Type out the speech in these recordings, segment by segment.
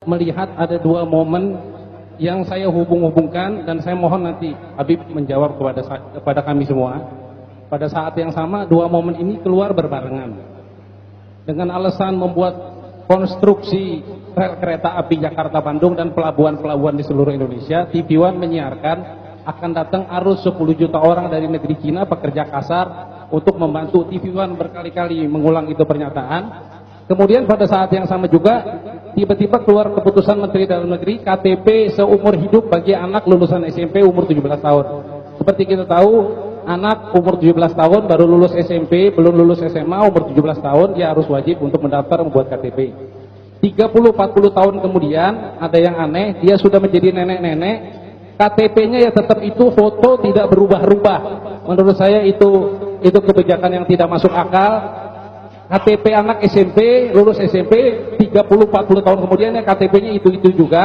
Melihat ada dua momen yang saya hubung-hubungkan, dan saya mohon nanti Habib menjawab kepada kami semua. Pada saat yang sama, dua momen ini keluar berbarengan dengan alasan membuat konstruksi rel kereta api Jakarta-Bandung dan pelabuhan-pelabuhan di seluruh Indonesia. TV One menyiarkan akan datang arus 10 juta orang dari negeri Cina, pekerja kasar, untuk membantu. TV One berkali-kali mengulang itu pernyataan. Kemudian pada saat yang sama juga tiba-tiba keluar keputusan Menteri Dalam Negeri, KTP seumur hidup bagi anak lulusan SMP umur 17 tahun. Seperti kita tahu, anak umur 17 tahun baru lulus SMP, belum lulus SMA, umur 17 tahun dia harus wajib untuk mendaftar membuat KTP. 30-40 tahun kemudian ada yang aneh, dia sudah menjadi nenek-nenek, KTP-nya ya tetap itu, foto tidak berubah-ubah. Menurut saya itu kebijakan yang tidak masuk akal. KTP anak SMP, lulus SMP, 30-40 tahun kemudian ya KTP-nya itu juga.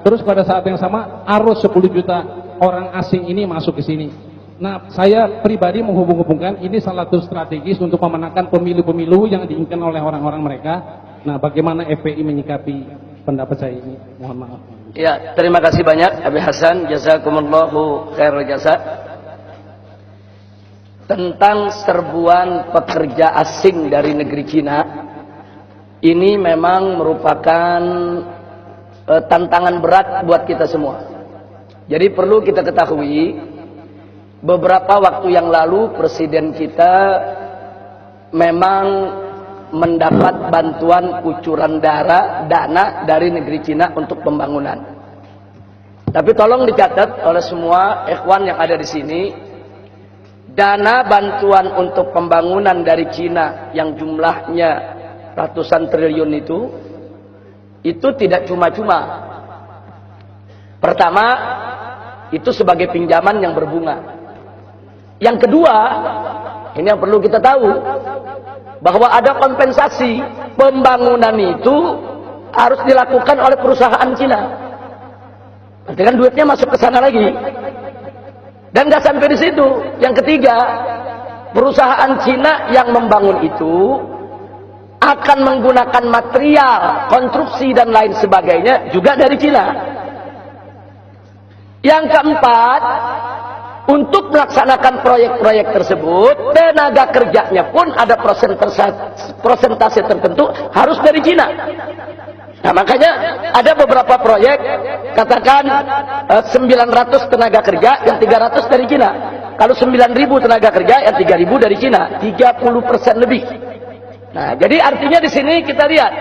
Terus pada saat yang sama arus 10 juta orang asing ini masuk ke sini. Nah, saya pribadi menghubung-hubungkan ini salah satu strategis untuk memenangkan pemilu-pemilu yang diinginkan oleh orang-orang mereka. Nah, bagaimana FPI menyikapi pendapat saya ini? Mohon maaf. Ya, terima kasih banyak Abi Hasan, jazakumullahu khairul jazak. Tentang serbuan pekerja asing dari negeri Cina, ini memang merupakan tantangan berat buat kita semua. Jadi perlu kita ketahui, beberapa waktu yang lalu Presiden kita memang mendapat bantuan kucuran dana dari negeri Cina untuk pembangunan. Tapi tolong dicatat oleh semua ikhwan yang ada di sini, dana bantuan untuk pembangunan dari Cina yang jumlahnya ratusan triliun itu tidak cuma-cuma. Pertama, itu sebagai pinjaman yang berbunga. Yang kedua, ini yang perlu kita tahu, bahwa ada kompensasi pembangunan itu harus dilakukan oleh perusahaan Cina. Nanti kan duitnya masuk ke sana lagi. Dan nggak sampai di situ. Yang ketiga, perusahaan Cina yang membangun itu akan menggunakan material, konstruksi dan lain sebagainya juga dari Cina. Yang keempat, untuk melaksanakan proyek-proyek tersebut, tenaga kerjanya pun ada persentase tertentu harus dari Cina. Nah, makanya ada beberapa proyek, katakan 900 tenaga kerja, yang 300 dari Cina. Kalau 9.000 tenaga kerja, yang 3.000 dari Cina, 30% lebih. Nah, jadi artinya di sini kita lihat,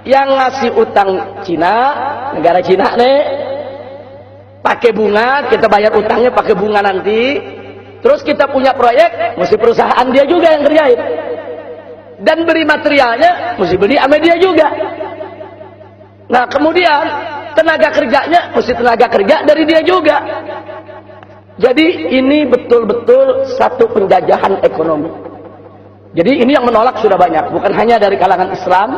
yang ngasih utang Cina, negara Cina nih, pakai bunga, kita bayar utangnya pakai bunga nanti. Terus kita punya proyek, mesti perusahaan dia juga yang kerjain. Dan beri materialnya, mesti beli sama dia juga. Nah, kemudian tenaga kerjanya mesti tenaga kerja dari dia juga. Jadi ini betul-betul satu penjajahan ekonomi. Jadi ini yang menolak sudah banyak, bukan hanya dari kalangan Islam,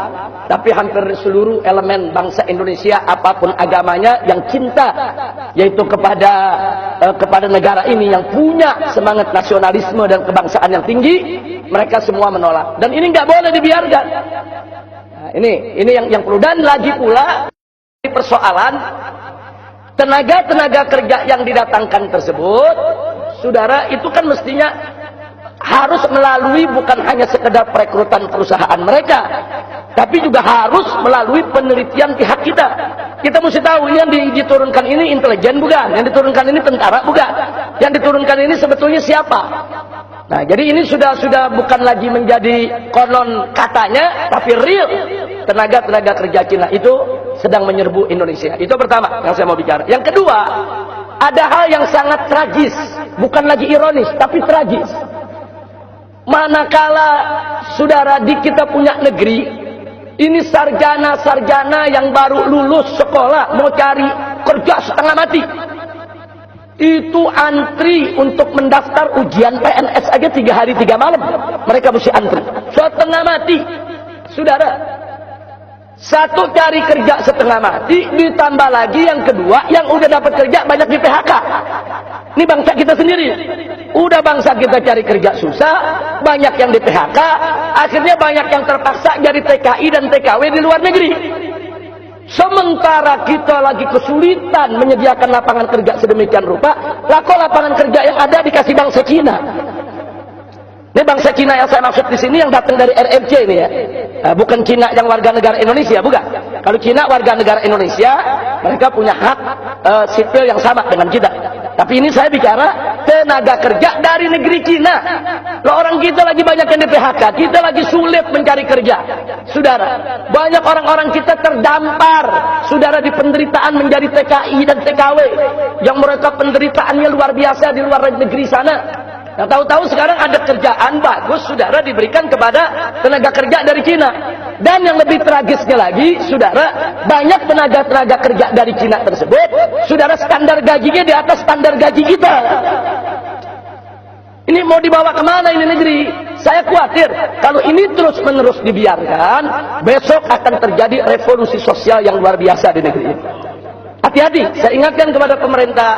tapi hampir seluruh elemen bangsa Indonesia apapun agamanya yang cinta yaitu kepada negara ini, yang punya semangat nasionalisme dan kebangsaan yang tinggi, mereka semua menolak. Dan ini nggak boleh dibiarkan. Ini yang perlu. Dan lagi pula persoalan tenaga kerja yang didatangkan tersebut, saudara, itu kan mestinya harus melalui bukan hanya sekedar perekrutan perusahaan mereka, tapi juga harus melalui penelitian pihak kita. Kita mesti tahu yang diturunkan ini intelijen bukan, yang diturunkan ini tentara bukan, yang diturunkan ini sebetulnya siapa. Nah, jadi ini sudah bukan lagi menjadi konon katanya, tapi real. Tenaga kerja Cina itu sedang menyerbu Indonesia. Itu pertama yang saya mau bicara. Yang kedua, ada hal yang sangat tragis, bukan lagi ironis, tapi tragis. Manakala saudara di kita punya negeri, ini sarjana yang baru lulus sekolah mau cari kerja setengah mati. Itu antri untuk mendaftar ujian PNS aja 3 hari 3 malam. Mereka mesti antri. Setengah mati. Saudara, satu cari kerja setengah mati, ditambah lagi yang kedua, yang udah dapat kerja banyak di PHK. Ini bangsa kita sendiri. Udah bangsa kita cari kerja susah, banyak yang di PHK, akhirnya banyak yang terpaksa jadi TKI dan TKW di luar negeri. Sementara kita lagi kesulitan menyediakan lapangan kerja sedemikian rupa, lah kok lapangan kerja yang ada dikasih bangsa Cina. Ini bangsa Cina yang saya maksud di sini yang datang dari RRC ini ya. Bukan Cina yang warga negara Indonesia, bukan. Kalau Cina warga negara Indonesia, mereka punya hak sipil yang sama dengan kita. Tapi ini saya bicara tenaga kerja dari negeri Cina. Loh, orang kita lagi banyak yang di PHK, kita lagi sulit mencari kerja. Saudara, banyak orang-orang kita terdampar, saudara, di penderitaan menjadi TKI dan TKW. Yang mereka penderitaannya luar biasa di luar negeri sana. Nah, tahu-tahu sekarang ada kerjaan bagus, saudara, diberikan kepada tenaga kerja dari Cina. Dan yang lebih tragisnya lagi, saudara, banyak tenaga kerja dari Cina tersebut, saudara, standar gajinya di atas standar gaji kita. Ini mau dibawa kemana ini negeri? Saya khawatir kalau ini terus-menerus dibiarkan, besok akan terjadi revolusi sosial yang luar biasa di negeri ini. Hati-hati, saya ingatkan kepada pemerintah,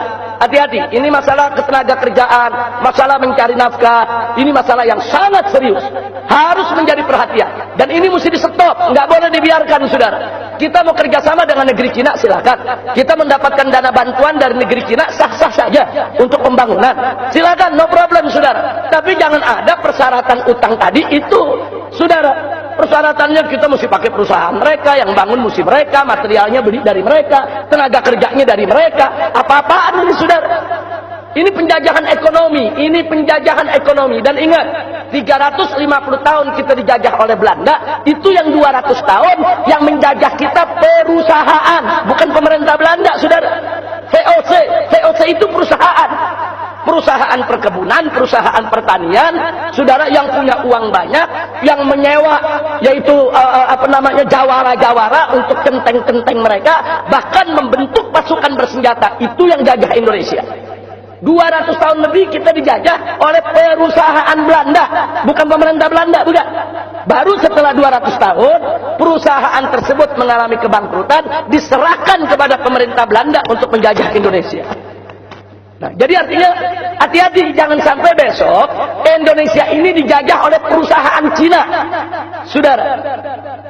hati-hati, ini masalah ketenaga kerjaan, masalah mencari nafkah, ini masalah yang sangat serius, harus menjadi perhatian, dan ini mesti di stop, nggak boleh dibiarkan, saudara. Kita mau kerjasama dengan negeri Cina, silakan. Kita mendapatkan dana bantuan dari negeri Cina, sah-sah saja untuk pembangunan, silakan, no problem, saudara. Tapi jangan ada persyaratan utang tadi itu, saudara. Persyaratannya kita mesti pakai perusahaan mereka, yang bangun mesti mereka, materialnya beli dari mereka, tenaga kerjanya dari mereka. Apa-apaan ini, saudara? Ini penjajahan ekonomi, ini penjajahan ekonomi. Dan ingat, 350 tahun kita dijajah oleh Belanda, itu yang 200 tahun yang menjajah kita perusahaan, bukan pemerintah Belanda, saudara. VOC itu perusahaan. Perusahaan perkebunan, perusahaan pertanian, saudara, yang punya uang banyak, yang menyewa, yaitu jawara-jawara untuk kenteng-kenteng mereka, bahkan membentuk pasukan bersenjata. Itu yang jajah Indonesia. 200 tahun lebih kita dijajah oleh perusahaan Belanda, bukan pemerintah Belanda, bukan. Baru setelah 200 tahun, perusahaan tersebut mengalami kebangkrutan, diserahkan kepada pemerintah Belanda untuk menjajah Indonesia. Nah, jadi artinya hati-hati, jangan sampai besok Indonesia ini dijajah oleh perusahaan Cina, saudara.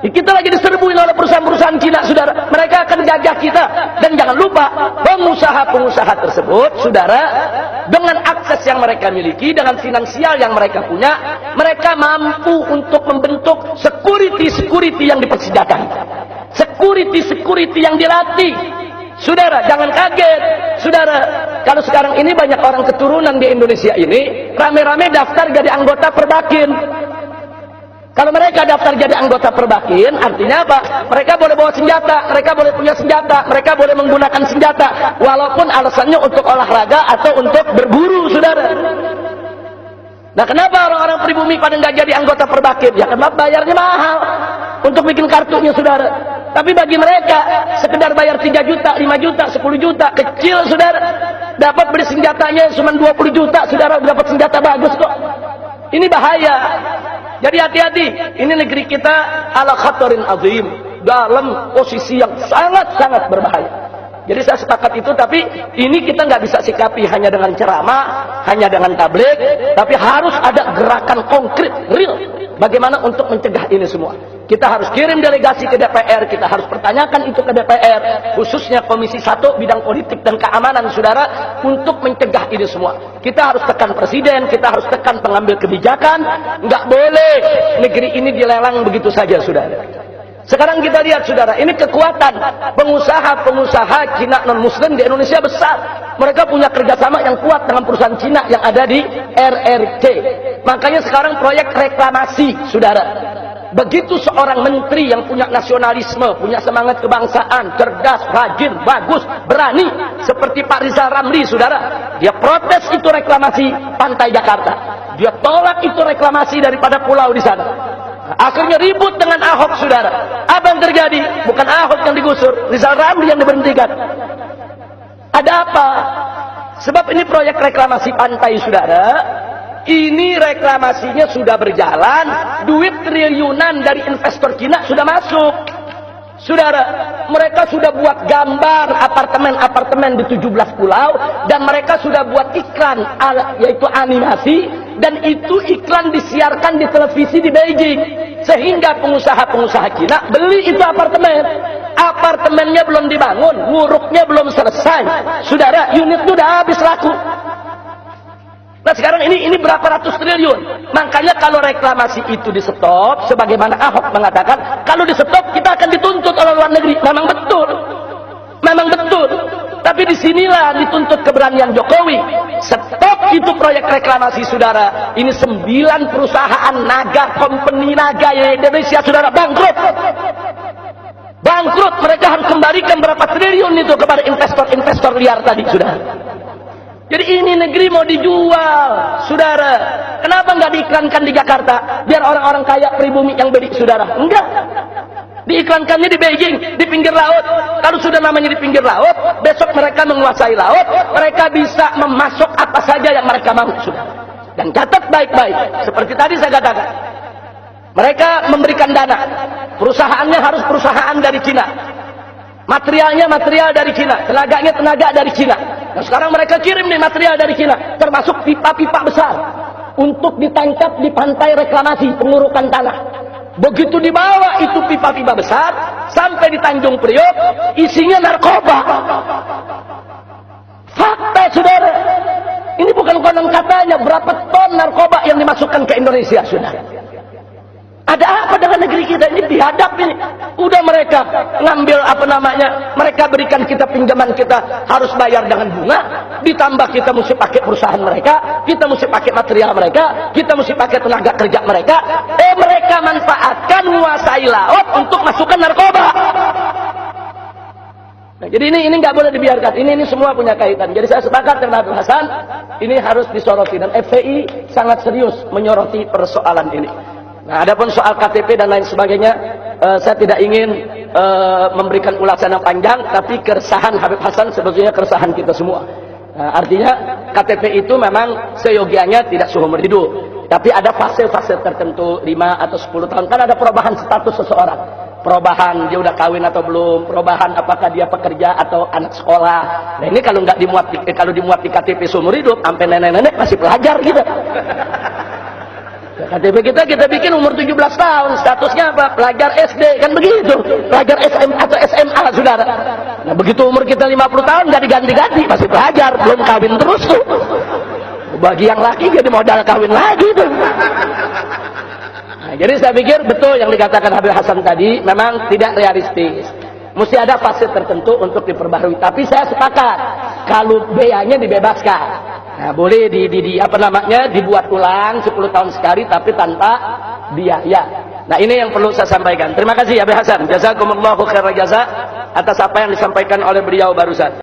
Kita lagi diserbuin oleh perusahaan-perusahaan Cina, saudara. Mereka akan jajah kita. Dan jangan lupa, pengusaha-pengusaha tersebut, saudara, dengan akses yang mereka miliki, dengan finansial yang mereka punya, mereka mampu untuk membentuk security yang dipersenjatai, security yang dilatih. Saudara, jangan kaget, saudara. Kalau sekarang ini banyak orang keturunan di Indonesia ini rame-rame daftar jadi anggota Perbakin. Kalau mereka daftar jadi anggota Perbakin, artinya apa? Mereka boleh bawa senjata, mereka boleh punya senjata, mereka boleh menggunakan senjata, walaupun alasannya untuk olahraga atau untuk berburu, saudara. Nah, kenapa orang-orang pribumi pada nggak jadi anggota Perbakin? Ya karena bayarnya mahal untuk bikin kartunya, saudara. Tapi bagi mereka, sekedar bayar 3 juta, 5 juta, 10 juta, kecil, saudara. Dapat beli senjatanya cuma 20 juta, saudara, dapat senjata bagus kok. Ini bahaya. Jadi hati-hati, ini negeri kita ala khatarin azim, dalam posisi yang sangat-sangat berbahaya. Jadi saya sepakat itu, tapi ini kita nggak bisa sikapi hanya dengan ceramah, hanya dengan tabligh, tapi harus ada gerakan konkret, real. Bagaimana untuk mencegah ini semua? Kita harus kirim delegasi ke DPR, kita harus pertanyakan itu ke DPR, khususnya Komisi 1 bidang politik dan keamanan, saudara, untuk mencegah ini semua. Kita harus tekan presiden, kita harus tekan pengambil kebijakan, nggak boleh negeri ini dilelang begitu saja, saudara. Sekarang kita lihat, saudara, ini kekuatan pengusaha-pengusaha Cina non-Muslim di Indonesia besar. Mereka punya kerjasama yang kuat dengan perusahaan Cina yang ada di RRC. Makanya sekarang proyek reklamasi, saudara. Begitu seorang menteri yang punya nasionalisme, punya semangat kebangsaan, cerdas, rajin, bagus, berani, seperti Pak Rizal Ramli, saudara. Dia protes itu reklamasi pantai Jakarta. Dia tolak itu reklamasi daripada pulau di sana. Akhirnya ribut dengan Ahok, saudara. Apa yang terjadi? Bukan Ahok yang digusur, Rizal Ramli yang diberhentikan. Ada apa? Sebab ini proyek reklamasi pantai, saudara. Ini reklamasinya sudah berjalan, duit triliunan dari investor Cina sudah masuk. Saudara, mereka sudah buat gambar apartemen-apartemen di 17 pulau, dan mereka sudah buat iklan, yaitu animasi, dan itu iklan disiarkan di televisi di Beijing, sehingga pengusaha-pengusaha Cina beli itu apartemen. apartemennya belum dibangun, nguruknya belum selesai. Saudara, unit itu udah habis laku. Nah sekarang ini berapa ratus triliun. Makanya kalau reklamasi itu di stop, sebagaimana Ahok mengatakan, kalau di stop kita akan dituntut oleh luar negeri. Memang betul. Memang betul. Tapi disinilah dituntut keberanian Jokowi. Stop itu proyek reklamasi, saudara. Ini 9 perusahaan naga, company naga Indonesia, saudara, bangkrut. Bangkrut. Mereka harus kembalikan berapa triliun itu kepada investor-investor liar tadi, saudara. Jadi ini negeri mau dijual, saudara. Kenapa nggak diiklankan di Jakarta? Biar orang-orang kaya pribumi yang beli, saudara. Enggak. Diiklankannya di Beijing, di pinggir laut. Kalau sudah namanya di pinggir laut, besok mereka menguasai laut. Mereka bisa memasok apa saja yang mereka mau, saudara. Dan catat baik-baik. Seperti tadi saya katakan. Mereka memberikan dana. Perusahaannya harus perusahaan dari Cina. Materialnya material dari Cina. Tenaganya tenaga dari Cina. Nah sekarang mereka kirim nih material dari Cina, termasuk pipa-pipa besar untuk ditangkap di pantai reklamasi pengurukan tanah. Begitu dibawa itu pipa-pipa besar sampai di Tanjung Priok, isinya narkoba. Fakta, saudara. Ini bukan konon katanya, berapa ton narkoba yang dimasukkan ke Indonesia, saudara. Ada apa dengan negeri kita ini? Dihadap ini. Udah mereka ngambil apa namanya, mereka berikan kita pinjaman, kita harus bayar dengan bunga. Ditambah kita mesti pakai perusahaan mereka, kita mesti pakai material mereka, kita mesti pakai tenaga kerja mereka. Mereka manfaatkan menguasai laut untuk masukkan narkoba. Nah, jadi ini nggak boleh dibiarkan. Ini semua punya kaitan. Jadi saya sepakat dengan Abdul Hasan, ini harus disoroti, dan FPI sangat serius menyoroti persoalan ini. Nah, adapun soal KTP dan lain sebagainya, saya tidak ingin memberikan ulasan yang panjang, tapi keresahan Habib Hasan sebetulnya keresahan kita semua. Nah, artinya KTP itu memang seyogianya tidak seumur hidup, tapi ada fase-fase tertentu, 5 atau 10 tahun, kan ada perubahan status seseorang. Perubahan dia udah kawin atau belum, perubahan apakah dia pekerja atau anak sekolah. Nah ini kalau nggak dimuat, kalau dimuat di KTP seumur hidup, sampai nenek-nenek masih pelajar gitu. KTP kita bikin umur 17 tahun, statusnya apa? Pelajar SD, kan begitu. Pelajar SM atau SMA, saudara. Nah begitu umur kita 50 tahun nggak diganti-ganti, masih pelajar, belum kawin terus tuh. Bagi yang laki jadi modal kawin lagi tuh. Nah, jadi saya pikir betul yang dikatakan Habib Hasan tadi, memang tidak realistis. Mesti ada fase tertentu untuk diperbarui. Tapi saya sepakat kalau biayanya dibebaskan. Nah, boleh dibuat ulang 10 tahun sekali tapi tanpa biaya. Nah, ini yang perlu saya sampaikan. Terima kasih Habib Hasan. Jazakumullahu khairan jazak atas apa yang disampaikan oleh beliau barusan.